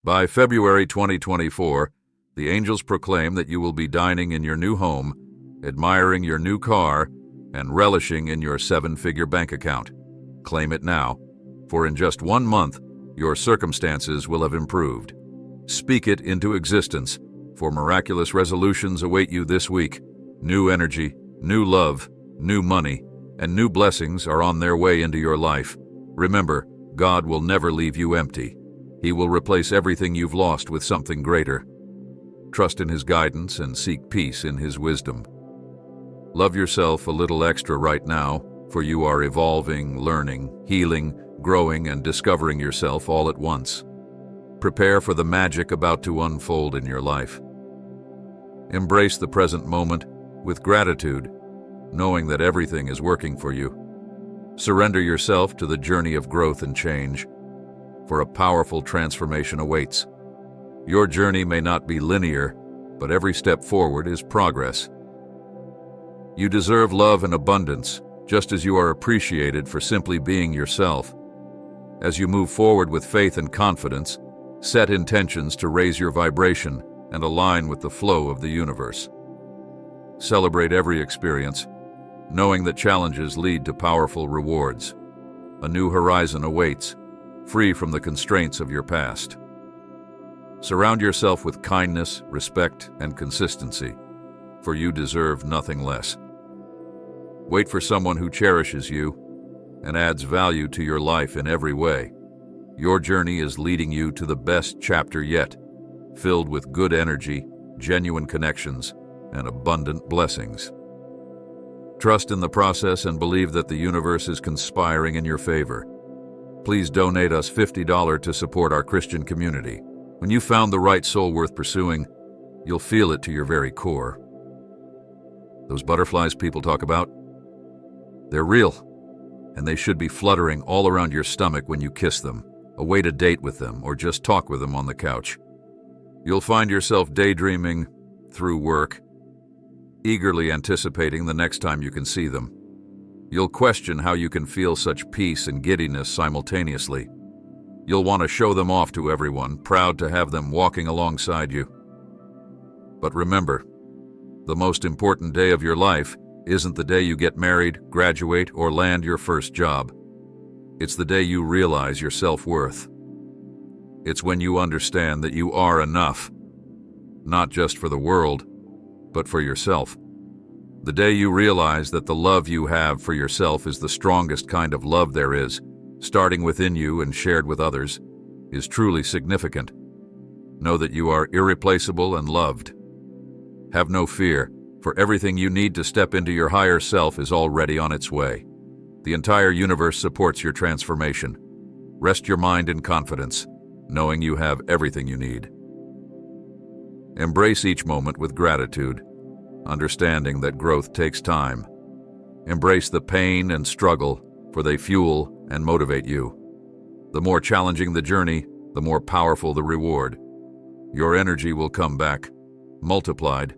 By February 2024, the angels proclaim that you will be dining in your new home, admiring your new car, and relishing in your seven-figure bank account. Claim it now, for in just 1 month, your circumstances will have improved. Speak it into existence, for miraculous resolutions await you this week. New energy, new love, new money, and new blessings are on their way into your life. Remember, God will never leave you empty. He will replace everything you've lost with something greater. Trust in His guidance and seek peace in His wisdom. Love yourself a little extra right now, for you are evolving, learning, healing, growing, and discovering yourself all at once. Prepare for the magic about to unfold in your life. Embrace the present moment with gratitude, knowing that everything is working for you. Surrender yourself to the journey of growth and change, for a powerful transformation awaits. Your journey may not be linear, but every step forward is progress. You deserve love and abundance, just as you are appreciated for simply being yourself. As you move forward with faith and confidence, set intentions to raise your vibration and align with the flow of the universe. Celebrate every experience, knowing that challenges lead to powerful rewards. A new horizon awaits, free from the constraints of your past. Surround yourself with kindness, respect, and consistency, for you deserve nothing less. Wait for someone who cherishes you and adds value to your life in every way. Your journey is leading you to the best chapter yet, filled with good energy, genuine connections, and abundant blessings. Trust in the process and believe that the universe is conspiring in your favor. Please donate us $50 to support our Christian community. When you found the right soul worth pursuing, you'll feel it to your very core. Those butterflies people talk about, they're real, and they should be fluttering all around your stomach when you kiss them, await a date with them, or just talk with them on the couch. You'll find yourself daydreaming through work, eagerly anticipating the next time you can see them. You'll question how you can feel such peace and giddiness simultaneously. You'll want to show them off to everyone, proud to have them walking alongside you. But remember, the most important day of your life isn't the day you get married, graduate, or land your first job. It's the day you realize your self-worth. It's when you understand that you are enough, not just for the world, but for yourself. The day you realize that the love you have for yourself is the strongest kind of love there is, starting within you and shared with others, is truly significant. Know that you are irreplaceable and loved. Have no fear, for everything you need to step into your higher self is already on its way. The entire universe supports your transformation. Rest your mind in confidence, knowing you have everything you need. Embrace each moment with gratitude, understanding that growth takes time. Embrace the pain and struggle, for they fuel and motivate you. The more challenging the journey, the more powerful the reward. Your energy will come back, multiplied,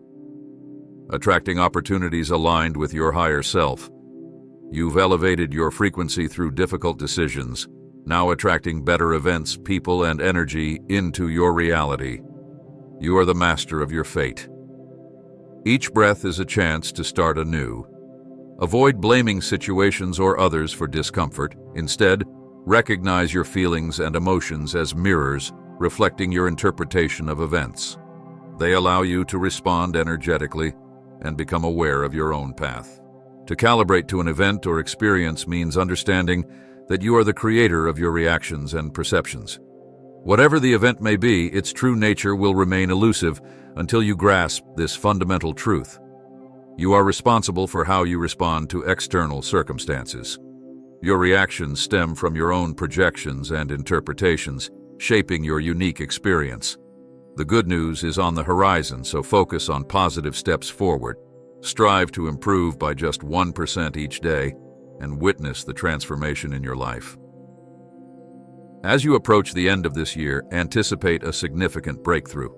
attracting opportunities aligned with your higher self. You've elevated your frequency through difficult decisions, now attracting better events, people, and energy into your reality. You are the master of your fate. Each breath is a chance to start anew. Avoid blaming situations or others for discomfort. Instead, recognize your feelings and emotions as mirrors reflecting your interpretation of events. They allow you to respond energetically and become aware of your own path. To calibrate to an event or experience means understanding that you are the creator of your reactions and perceptions. Whatever the event may be, its true nature will remain elusive until you grasp this fundamental truth. You are responsible for how you respond to external circumstances. Your reactions stem from your own projections and interpretations, shaping your unique experience. The good news is on the horizon, so focus on positive steps forward. Strive to improve by just 1% each day and witness the transformation in your life. As you approach the end of this year, anticipate a significant breakthrough.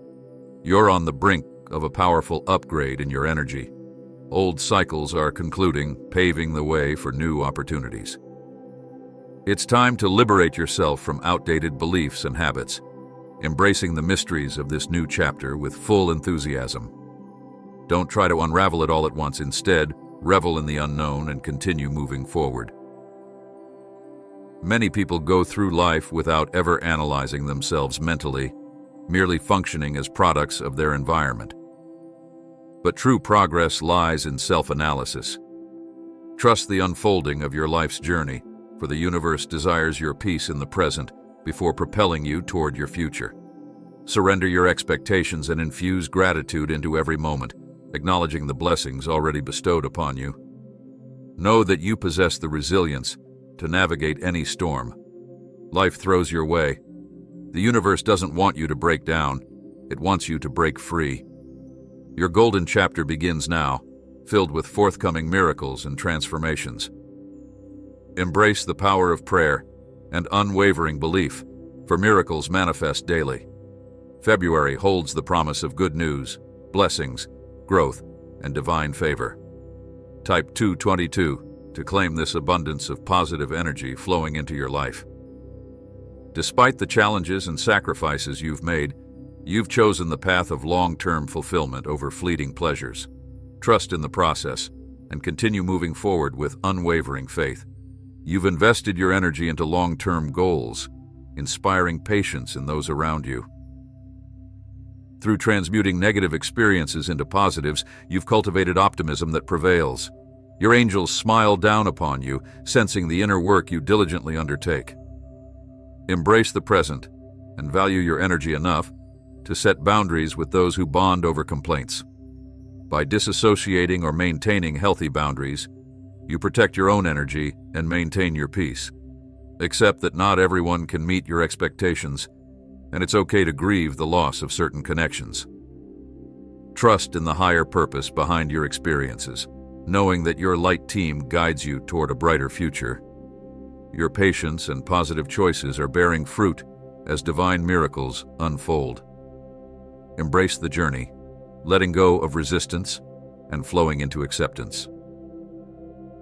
You're on the brink of a powerful upgrade in your energy. Old cycles are concluding, paving the way for new opportunities. It's time to liberate yourself from outdated beliefs and habits. embracing the mysteries of this new chapter with full enthusiasm. Don't try to unravel it all at once. Instead, revel in the unknown and continue moving forward. Many people go through life without ever analyzing themselves mentally, merely functioning as products of their environment. But true progress lies in self-analysis. Trust the unfolding of your life's journey, for the universe desires your peace in the present before propelling you toward your future. Surrender your expectations and infuse gratitude into every moment, acknowledging the blessings already bestowed upon you. Know that you possess the resilience to navigate any storm life throws your way. The universe doesn't want you to break down, it wants you to break free. Your golden chapter begins now, filled with forthcoming miracles and transformations. Embrace the power of prayer and unwavering belief, for miracles manifest daily. February holds the promise of good news, blessings, growth, and divine favor. Type 222 to claim this abundance of positive energy flowing into your life. Despite the challenges and sacrifices you've made, you've chosen the path of long-term fulfillment over fleeting pleasures. Trust in the process and continue moving forward with unwavering faith. You've invested your energy into long-term goals, inspiring patience in those around you. Through transmuting negative experiences into positives, you've cultivated optimism that prevails. Your angels smile down upon you, sensing the inner work you diligently undertake. Embrace the present and value your energy enough to set boundaries with those who bond over complaints. By disassociating or maintaining healthy boundaries, you protect your own energy and maintain your peace. Accept that not everyone can meet your expectations, and it's okay to grieve the loss of certain connections. Trust in the higher purpose behind your experiences, knowing that your light team guides you toward a brighter future. Your patience and positive choices are bearing fruit as divine miracles unfold. Embrace the journey, letting go of resistance and flowing into acceptance.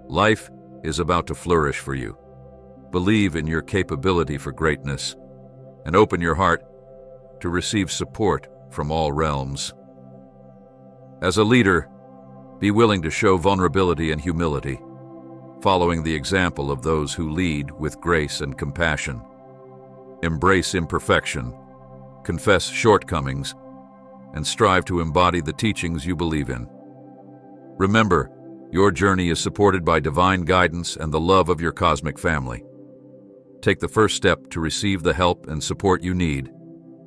Life is about to flourish for you. Believe in your capability for greatness and open your heart to receive support from all realms. As a leader, be willing to show vulnerability and humility, following the example of those who lead with grace and compassion. Embrace imperfection, confess shortcomings, and strive to embody the teachings you believe in. Remember, your journey is supported by divine guidance and the love of your cosmic family. Take the first step to receive the help and support you need,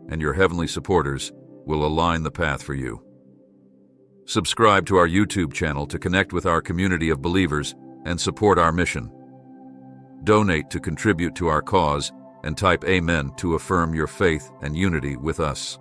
and your heavenly supporters will align the path for you. Subscribe to our YouTube channel to connect with our community of believers and support our mission. Donate to contribute to our cause and type Amen to affirm your faith and unity with us.